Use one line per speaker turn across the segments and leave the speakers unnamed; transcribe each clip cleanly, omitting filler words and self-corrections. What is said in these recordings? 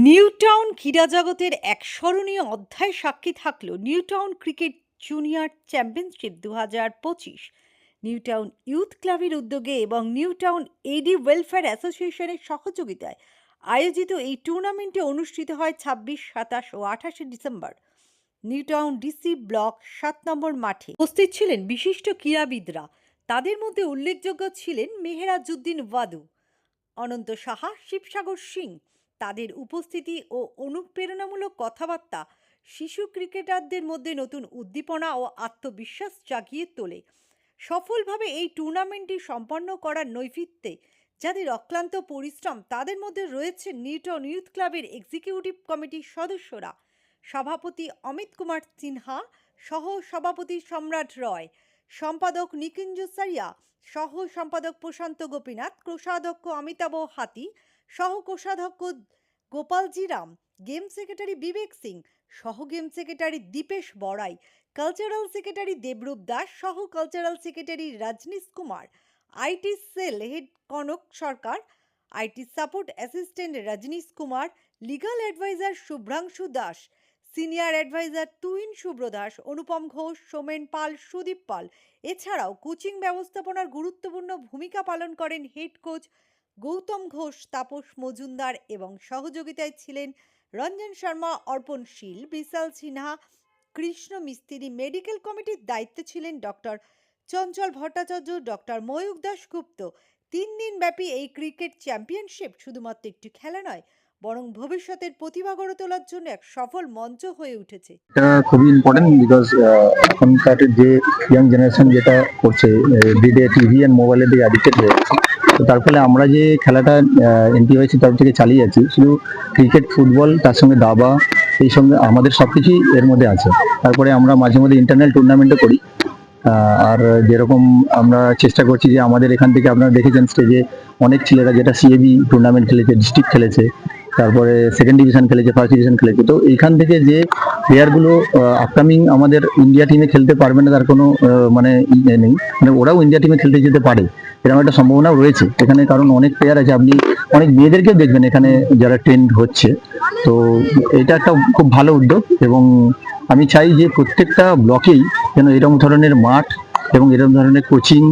নিউটাউন ক্রীড়া জগতের এক স্মরণীয় অধ্যায় সাক্ষী থাকল Newtown cricket junior championship 2025। Newtown youth ক্লাবের উদ্যোগে এবং নিউটাউন এডি ওয়েলফেয়ার অ্যাসোসিয়েশনের সহযোগিতায় আয়োজিত এই টুর্নামেন্টে অনুষ্ঠিত হয় 26, 27 ও 28 ডিসেম্বর নিউটাউন ডিসি ব্লক 7 নম্বর মাঠে। উপস্থিত ছিলেন বিশিষ্ট ক্রীড়াবিদরা। তাদের মধ্যে উল্লেখযোগ্য ছিলেন মেহেরাজউদ্দিন ওয়াদু, অনন্ত সাহা, শিবসাগর সিং। তাদের উপস্থিতি ও অনুপ্রেরণামূলক কথাবার্তা শিশু ক্রিকেটারদের মধ্যে নতুন উদ্দীপনা ও আত্মবিশ্বাস জাগিয়ে তোলে। সফলভাবে এই টুর্নামেন্টটি সম্পন্ন করার নৈমিত্তিকে যাদের অক্লান্ত পরিশ্রম, তাদের মধ্যে রয়েছে নিউটাউন ইউথ ক্লাবের এক্সিকিউটিভ কমিটির সদস্যরা, সভাপতি অমিত কুমার সিনহা, সহ সভাপতি সম্রাট রয়, সম্পাদক নিকুঞ্জ সারিয়া, সহ সম্পাদক প্রশান্ত গোপীনাথ, কোষাধ্যক্ষ অমিতাভ হাতি, সহ কোষাধ্যক্ষ গোপালজি রাম, গেম সেক্রেটারি বিবেক সিং, সহ গেম সেক্রেটারি দীপেশ বড়াই, কালচারাল সেক্রেটারি দেবরূপ দাস, সহ cultural secretary Rajnish Kumar, IT cell head Kanak Sarkar, IT support assistant Rajnish Kumar, legal advisor Shubhranshu Das, senior advisor Tuhin Shubhra Das, Anupam Ghosh, Somen Pal, Sudip Pal. এছাড়াও কোচিং ব্যবস্থাপনার গুরুত্বপূর্ণ ভূমিকা পালন করেন হেড কোচ গৌতম ঘোষ, তাপস মজুমদার এবং সহযোগিতায় ছিলেন রঞ্জন শর্মা, অর্পণ শীল, বিশাল সিনহা, কৃষ্ণ মিস্ত্রি। মেডিকেল কমিটির দায়িত্বে ছিলেন ডক্টর চঞ্চল ভট্টাচার্য, ডক্টর ময়ূক দাশগুপ্ত। 3 দিন ব্যাপী এই ক্রিকেট চ্যাম্পিয়নশিপ শুধুমাত্র একটি খেলা নয়, বরং ভবিষ্যতের প্রতিভা গড়ে তোলার জন্য এক সফল মঞ্চ হয়ে উঠেছে।
এটা খুবই ইম্পর্টেন্ট বিকজ এখনকার যে ইয়াং জেনারেশন যেটা করছে, এভরিডে টিভি অ্যান্ড মোবাইলের দিকে অ্যাডিক্টেড হয়ে যাচ্ছে। তো তার ফলে আমরা যে খেলাটা এনটিওআইসি তরফ থেকে চালিয়ে যাচ্ছি, শুধু ক্রিকেট, ফুটবল, তার সঙ্গে দাবা, এই সঙ্গে আমাদের সবকিছুই এর মধ্যে আছে। তারপরে আমরা মাঝে মধ্যে ইন্টারন্যাশনাল টুর্নামেন্টও করি। আর যেরকম আমরা চেষ্টা করছি যে আমাদের এখান থেকে আপনারা দেখেছেন স্টেজে অনেক ছেলেরা যেটা সিএবি টুর্নামেন্ট খেলেছে, ডিস্ট্রিক্ট খেলেছে, তারপরে সেকেন্ড ডিভিশন খেলেছে, ফার্স্ট ডিভিশন খেলেছে। তো এইখান থেকে যে প্লেয়ারগুলো আপকামিং আমাদের ইন্ডিয়া টিমে খেলতে পারবে না তার কোনো মানে নেই, মানে ওরাও ইন্ডিয়া টিমে খেলতে যেতে পারে, এরকম একটা সম্ভাবনাও রয়েছে এখানে। কারণ অনেক প্লেয়ার আছে, আপনি অনেক মেয়েদেরকেও দেখবেন এখানে যারা ট্রেন্ড হচ্ছে। তো এটা একটা খুব ভালো উদ্যোগ এবং আমি চাই যে প্রত্যেকটা ব্লকেই যেন এরকম ধরনের মাঠ এবং এরকম ধরনের কোচিং,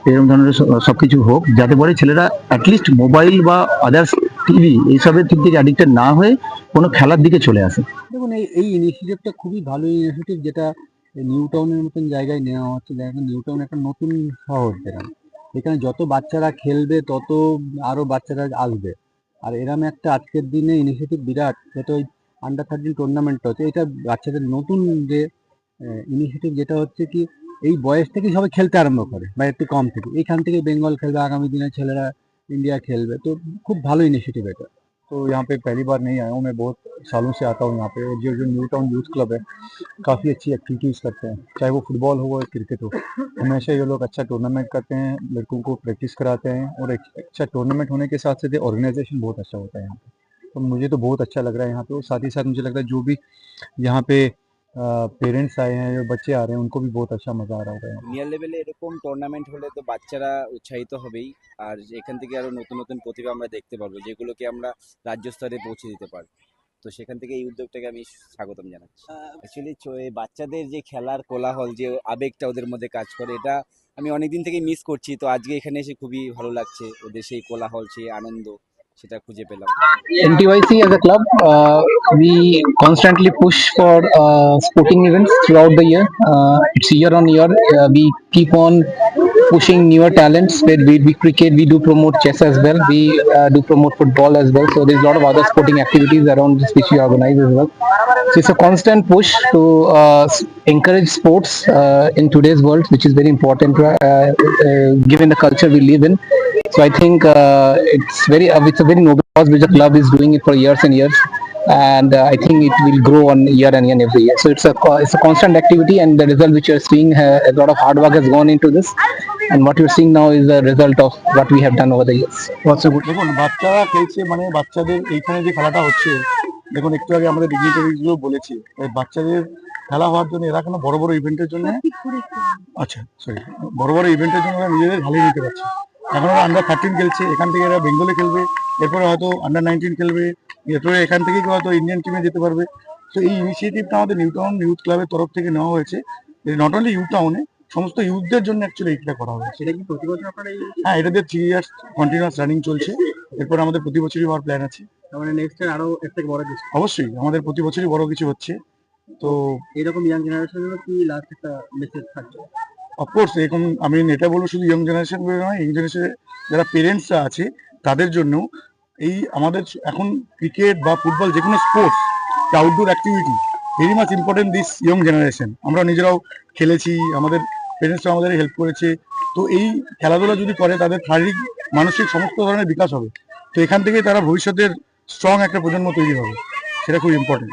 এরকম ধরনের সবকিছু হোক, যাতে করে ছেলেরা অ্যাটলিস্ট মোবাইল বা আদার্স টিভি এইসবের দিক থেকে অ্যাডিক্টেড না হয়ে কোনো খেলার দিকে চলে আসে।
দেখুন, এই ইনিশিয়েটিভটা খুবই ভালো ইনিশিয়েটিভ, যেটা নিউটাউনের মতন জায়গায় নেওয়া হচ্ছে। দেখেন, নিউটাউন একটা নতুন শহর, এখানে যত বাচ্চারা খেলবে তত আরো বাচ্চারা আসবে। আর এরম একটা আজকের দিনে ইনিশিয়েটিভ বিরাট, যেটা ওই আন্ডার 13 টুর্নামেন্টটা হচ্ছে, এটা বাচ্চাদের নতুন যে ইনিশিয়েটিভ, যেটা হচ্ছে কি এই বয়স থেকে সবাই খেলতে আরম্ভ করে বা একটু কম থেকে, এখান থেকে বেঙ্গল খেলবে, আগামী দিনে ছেলেরা ইন্ডিয়া খেলবে। তো খুব ভালো ইনিশিয়েটিভ এটা।
तो यहाँ पे पहली बार नहीं आया हूँ, मैं बहुत सालों से आता हूँ यहाँ पे। और जो न्यू टाउन यूथ क्लब है, काफ़ी अच्छी एक्टिविटीज़ करते हैं, चाहे वो फुटबॉल हो या क्रिकेट हो। हमेशा ये लोग अच्छा टूर्नामेंट करते हैं, लड़कों को प्रैक्टिस कराते हैं, और एक अच्छा टूर्नामेंट होने के साथ साथ ऑर्गेनाइजेशन बहुत अच्छा होता है यहाँ पे। तो मुझे तो बहुत अच्छा लग रहा है यहाँ पे। और साथ ही साथ मुझे लगता है जो भी यहाँ पे पेरेंट्स आए हैं, जो बच्चे आ रहे हैं, उनको भी बहुत अच्छा मजा आ रहा होगा।
জুনিয়র লেভেলে এরকম টুর্নামেন্ট হলে তো বাচ্চারা উৎসাহিত হবেই, আর এখান থেকে আরো নতুন নতুন প্রতিভা আমরা দেখতে পারবো, যেগুলোকে আমরা রাজ্য স্তরে পৌঁছে দিতে পারবো। তো সেখান থেকে এই উদ্যোগটাকে আমি স্বাগতম জানাচ্ছি। অ্যাকচুয়ালি বাচ্চাদের যে খেলার কোলাহল, যে আবেগটা ওদের মধ্যে কাজ করে, এটা আমি অনেকদিন থেকে মিস করছি। তো আজকে এখানে এসে খুবই ভালো লাগছে, ওদের সেই কোলাহল, সেই আনন্দ সেটা খুঁজে পেলাম।
NTYC as a club, we constantly push for sporting events throughout the year. It's year on year. We keep on pushing newer talents. We cricket, we do promote chess as well. We do promote football as well. So there's a lot of other sporting activities around this which we organize as well. So it's a constant push to encourage sports in today's world, which is very important given the culture we live in. So I think it's a very noble cause which the club is doing it for years and years, and I think it will grow on year and year every year. So it's a constant activity, and the result which you're seeing, a lot of hard work has gone into this, and what you're seeing now is the result of what we have done over the years.
দেখুন, বাচ্চারা খেলছে, মানে বাচ্চাদের এইখানে যে খেলাটা হচ্ছে, দেখুন একটু আগে আমাদের ডিগনিটারিগুলো বলেছি, বাচ্চাদের খেলা হওয়ার জন্য এরা কোনো বড় বড় ইভেন্টের জন্য, আচ্ছা সরি, বড় বড় ইভেন্টের জন্য এরা নিজেদের ভালোই নিতে পারছে। এখন ওরা আন্ডার 13 খেলছে, এখান থেকে এরা বেঙ্গলে খেলবে, এরপরে হয়তো আন্ডার 19 খেলবে, এরপরে এখান থেকে কেউ হয়তো ইন্ডিয়ান টিমে যেতে পারবে। তো এই ইনিশিয়েটিভটা আমাদের নিউ টাউন ইউথ ক্লাবের তরফ থেকে নেওয়া হয়েছে। নট অনলি ইউ টাউনে, সমস্ত ইউথদের জন্য অ্যাকচুয়ালি এইটা করা হয়েছে।
সেটা কি প্রতি বছর আপনারা
হ্যাঁ, এটা দিয়ে 3 ইয়ার্স কন্টিনিউয়াস রানিং চলছে। এরপর আমাদের প্রতি বছরই হওয়ার প্ল্যান আছে।
মানে নেক্সট ইয়ার আরো এর থেকে বড় কিছু?
অবশ্যই আমাদের প্রতি বছরই বড় কিছু হচ্ছে। তো
এরকম ইয়াং জেনারেশনের কি লাস্ট একটা মেসেজ থাকবে?
অফকোর্স এরকম আমি এটা বলবো শুধু ইয়ং জেনারেশন বলে নয়, ইয়ং জেনারেশনের যারা পেরেন্টসরা আছে তাদের জন্য এই আমাদের এখন ক্রিকেট বা ফুটবল যে কোনো sports outdoor activity very much important this young generation. আমরা নিজেরাও খেলেছি, আমাদের পেরেন্টসরা আমাদের হেল্প করেছে। তো এই খেলাধুলা যদি করে তাদের শারীরিক মানসিক সমস্ত ধরনের বিকাশ হবে। তো এখান থেকেই তারা ভবিষ্যতের স্ট্রং একটা প্রজন্ম তৈরি হবে, সেটা খুব ইম্পর্টেন্ট।